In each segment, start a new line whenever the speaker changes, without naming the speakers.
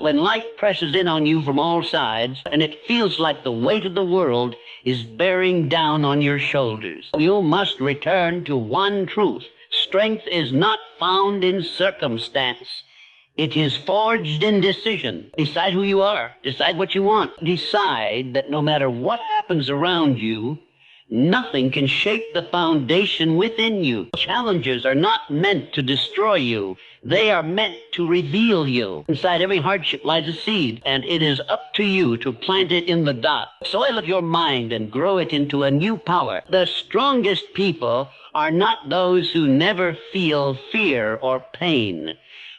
When life presses in on you from all sides, and it feels like the weight of the world is bearing down on your shoulders, you must return to one truth. Strength is not found in circumstance. It is forged in decision. Decide who you are. Decide what you want. Decide that no matter what happens around you, nothing can shake the foundation within you. Challenges are not meant to destroy you. They are meant to reveal you. Inside every hardship lies a seed, and it is up to you to plant it in the dot. Soil of your mind and grow it into a new power. The strongest people are not those who never feel fear or pain,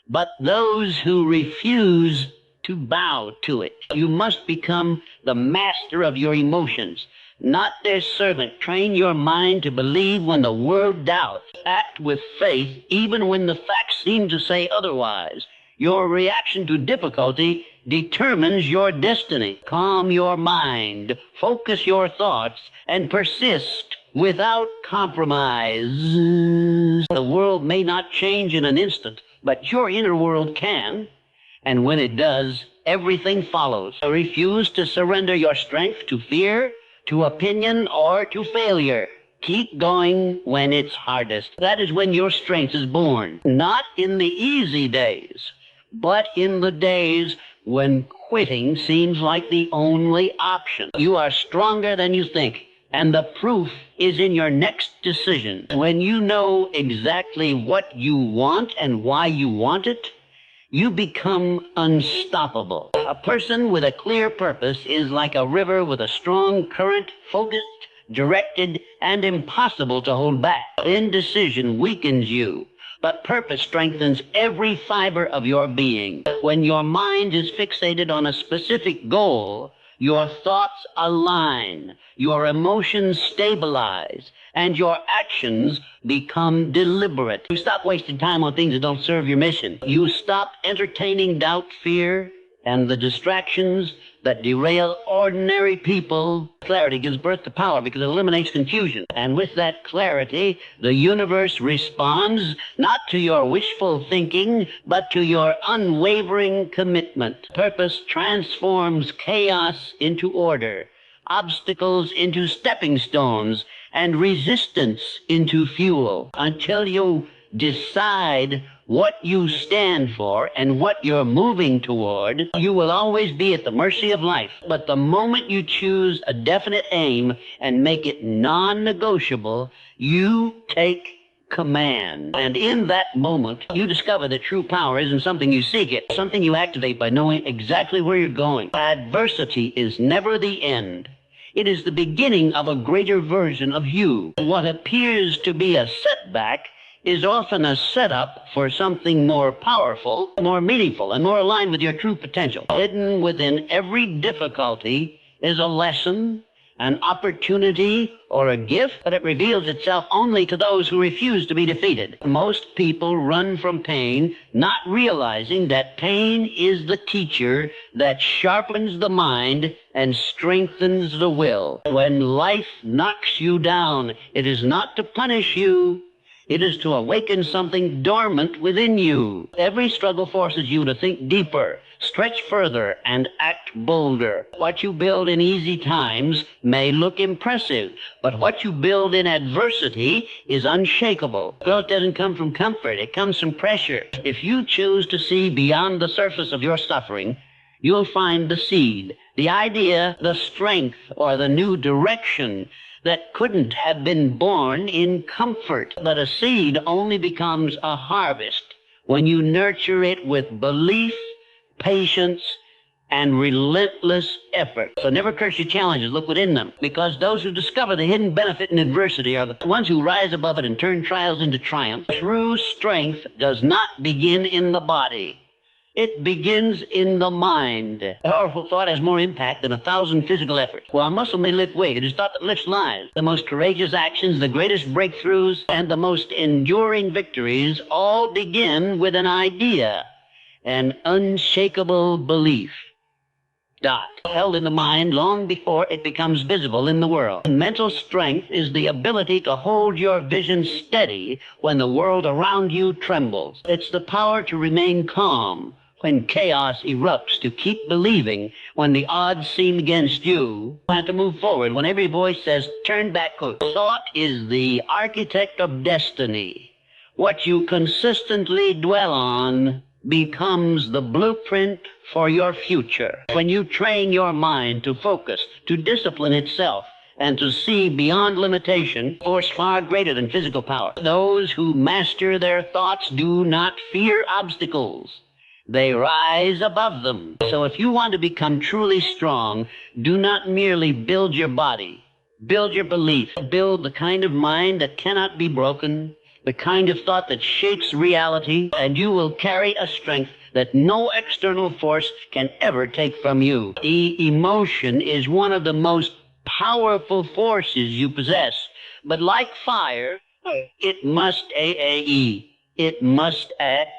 but those who refuse to bow to it. You must become the master of your emotions, not their servant. Train your mind to believe when the world doubts. Act with faith even when the facts seem to say otherwise. Your reaction to difficulty determines your destiny. Calm your mind, focus your thoughts, and persist without compromise. The world may not change in an instant, but your inner world can, and when it does, everything follows. Refuse to surrender your strength to fear, to opinion, or to failure. Keep going when it's hardest. That is when your strength is born. Not in the easy days, but in the days when quitting seems like the only option. You are stronger than you think, and the proof is in your next decision. When you know exactly what you want and why you want it, you become unstoppable. A person with a clear purpose is like a river with a strong current, focused, directed, and impossible to hold back. Indecision weakens you, but purpose strengthens every fiber of your being. When your mind is fixated on a specific goal, your thoughts align, your emotions stabilize, and your actions become deliberate. You stop wasting time on things that don't serve your mission. You stop entertaining doubt, fear, and the distractions that derail ordinary people. Clarity gives birth to power because it eliminates confusion. And with that clarity, the universe responds not to your wishful thinking, but to your unwavering commitment. Purpose transforms chaos into order, obstacles into stepping stones, and resistance into fuel. Until you decide what you stand for and what you're moving toward, you will always be at the mercy of life. But the moment you choose a definite aim and make it non-negotiable, you take command. And in that moment, you discover that true power isn't something you seek, it's something you activate by knowing exactly where you're going. Adversity is never the end. It is the beginning of a greater version of you. What appears to be a setback is often a setup for something more powerful, more meaningful, and more aligned with your true potential. Hidden within every difficulty is a lesson, an opportunity, or a gift, but it reveals itself only to those who refuse to be defeated. Most people run from pain, not realizing that pain is the teacher that sharpens the mind and strengthens the will. When life knocks you down, it is not to punish you. It is to awaken something dormant within you. Every struggle forces you to think deeper, stretch further, and act bolder. What you build in easy times may look impressive, but what you build in adversity is unshakable. Growth doesn't come from comfort, it comes from pressure. If you choose to see beyond the surface of your suffering, you'll find the seed, the idea, the strength, or the new direction that couldn't have been born in comfort. But a seed only becomes a harvest when you nurture it with belief, patience, and relentless effort. So never curse your challenges, look within them, because those who discover the hidden benefit in adversity are the ones who rise above it and turn trials into triumph. True strength does not begin in the body. It begins in the mind. A powerful thought has more impact than 1,000 physical efforts. While muscle may lift weight, it is thought that lifts lives. The most courageous actions, the greatest breakthroughs, and the most enduring victories all begin with an idea, an unshakable belief. Held in the mind long before it becomes visible in the world. Mental strength is the ability to hold your vision steady when the world around you trembles. It's the power to remain calm, when chaos erupts, to keep believing when the odds seem against you. You have to move forward when every voice says, turn backward. Thought is the architect of destiny. What you consistently dwell on becomes the blueprint for your future. When you train your mind to focus, to discipline itself, and to see beyond limitation, force far greater than physical power. Those who master their thoughts do not fear obstacles. They rise above them. So if you want to become truly strong, do not merely build your body. Build your belief. Build the kind of mind that cannot be broken, the kind of thought that shapes reality, and you will carry a strength that no external force can ever take from you. Emotion is one of the most powerful forces you possess, but like fire, it must it must act.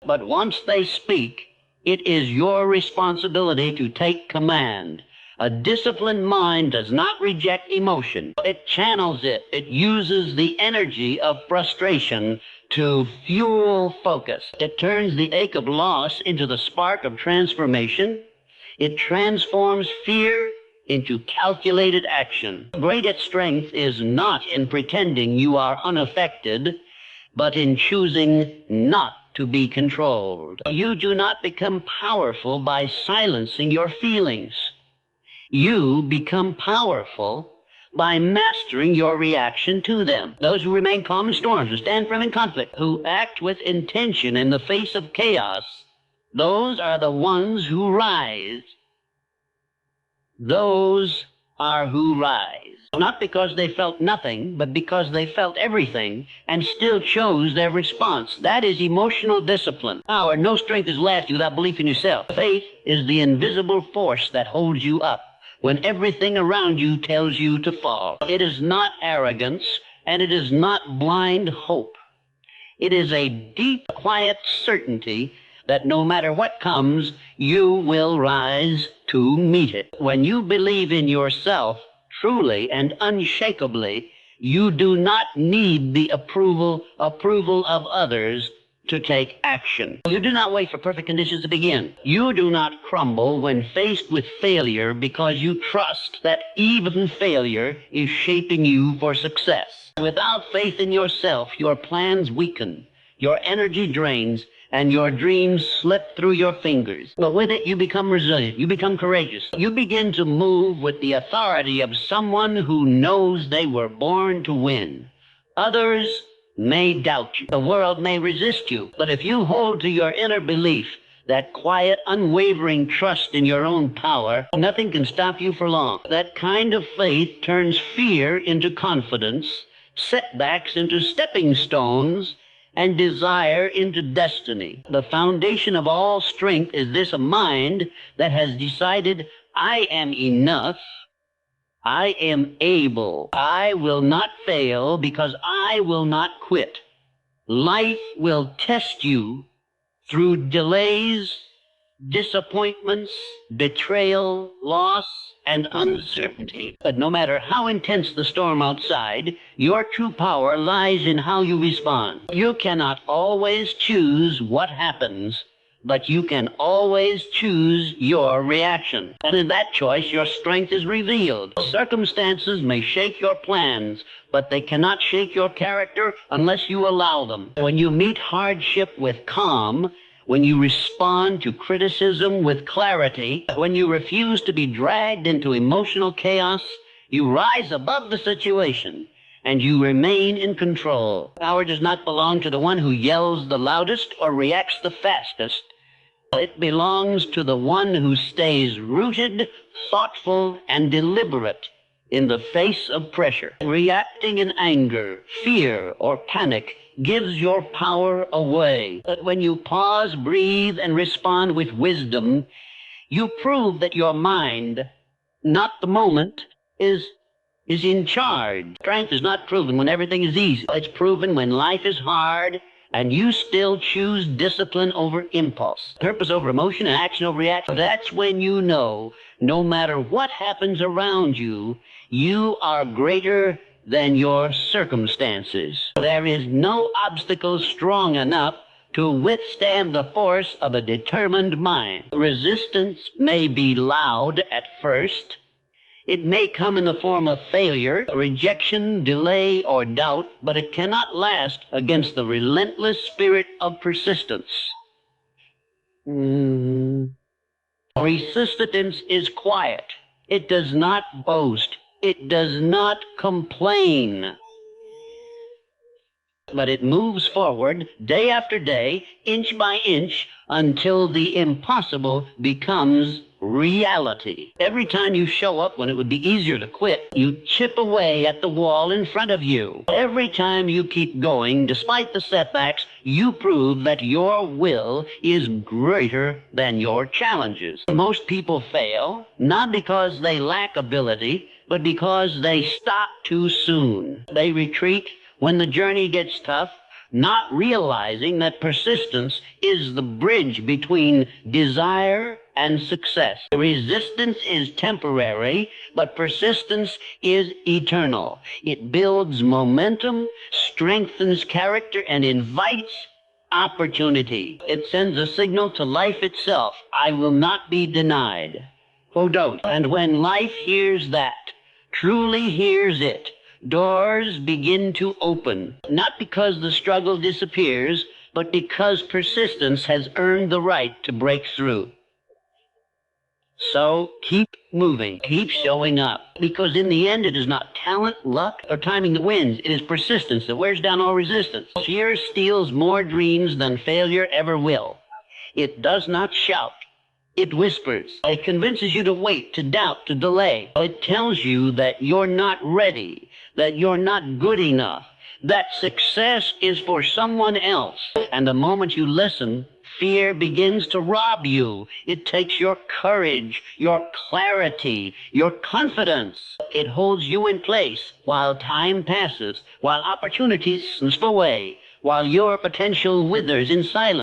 But once they speak, it is your responsibility to take command. A disciplined mind does not reject emotion. It channels it. It uses the energy of frustration to fuel focus. It turns the ache of loss into the spark of transformation. It transforms fear into calculated action. Greatest strength is not in pretending you are unaffected, but in choosing not to be controlled. You do not become powerful by silencing your feelings. You become powerful by mastering your reaction to them. Those who remain calm in storms, who stand firm in conflict, who act with intention in the face of chaos, those are the ones who rise. Those are who rise. Not because they felt nothing, but because they felt everything and still chose their response. That is emotional discipline. Power, no strength is lasting without belief in yourself. Faith is the invisible force that holds you up when everything around you tells you to fall. It is not arrogance, and it is not blind hope. It is a deep, quiet certainty that no matter what comes, you will rise to meet it. When you believe in yourself truly and unshakably, you do not need the approval of others to take action. You do not wait for perfect conditions to begin. You do not crumble when faced with failure because you trust that even failure is shaping you for success. Without faith in yourself, your plans weaken, your energy drains, and your dreams slip through your fingers. But with it, you become resilient. You become courageous. You begin to move with the authority of someone who knows they were born to win. Others may doubt you. The world may resist you. But if you hold to your inner belief, that quiet, unwavering trust in your own power, nothing can stop you for long. That kind of faith turns fear into confidence, setbacks into stepping stones, and desire into destiny. The foundation of all strength is this mind that has decided, I am enough, I am able, I will not fail because I will not quit. Life will test you through delays, disappointments, betrayal, loss, and uncertainty. But no matter how intense the storm outside, your true power lies in how you respond. You cannot always choose what happens, but you can always choose your reaction. And in that choice, your strength is revealed. Circumstances may shake your plans, but they cannot shake your character unless you allow them. When you meet hardship with calm, when you respond to criticism with clarity, when you refuse to be dragged into emotional chaos, you rise above the situation and you remain in control. Power does not belong to the one who yells the loudest or reacts the fastest. It belongs to the one who stays rooted, thoughtful, and deliberate in the face of pressure. Reacting in anger, fear, or panic gives your power away. But when you pause, breathe, and respond with wisdom, you prove that your mind, not the moment, is in charge. Strength is not proven when everything is easy. It's proven when life is hard and you still choose discipline over impulse, purpose over emotion, and action over reaction. That's when you know, no matter what happens around you, you are greater than your circumstances. There is no obstacle strong enough to withstand the force of a determined mind. Resistance may be loud at first. It may come in the form of failure, rejection, delay, or doubt, but it cannot last against the relentless spirit of persistence. Resistance is quiet. It does not boast. It does not complain. But it moves forward day after day, inch by inch, until the impossible becomes reality. Every time you show up when it would be easier to quit, you chip away at the wall in front of you. Every time you keep going, despite the setbacks, you prove that your will is greater than your challenges. Most people fail, not because they lack ability, but because they stop too soon. They retreat when the journey gets tough, not realizing that persistence is the bridge between desire and success. Resistance is temporary, but persistence is eternal. It builds momentum, strengthens character, and invites opportunity. It sends a signal to life itself: I will not be denied. Don't. And when life hears that, truly hears it, doors begin to open, not because the struggle disappears, but because persistence has earned the right to break through. So keep moving, keep showing up, because in the end it is not talent, luck, or timing that wins. It is persistence that wears down all resistance. Fear steals more dreams than failure ever will. It does not shout. It whispers. It convinces you to wait, to doubt, to delay. It tells you that you're not ready, that you're not good enough, that success is for someone else. And the moment you listen, fear begins to rob you. It takes your courage, your clarity, your confidence. It holds you in place while time passes, while opportunities slip away, while your potential withers in silence.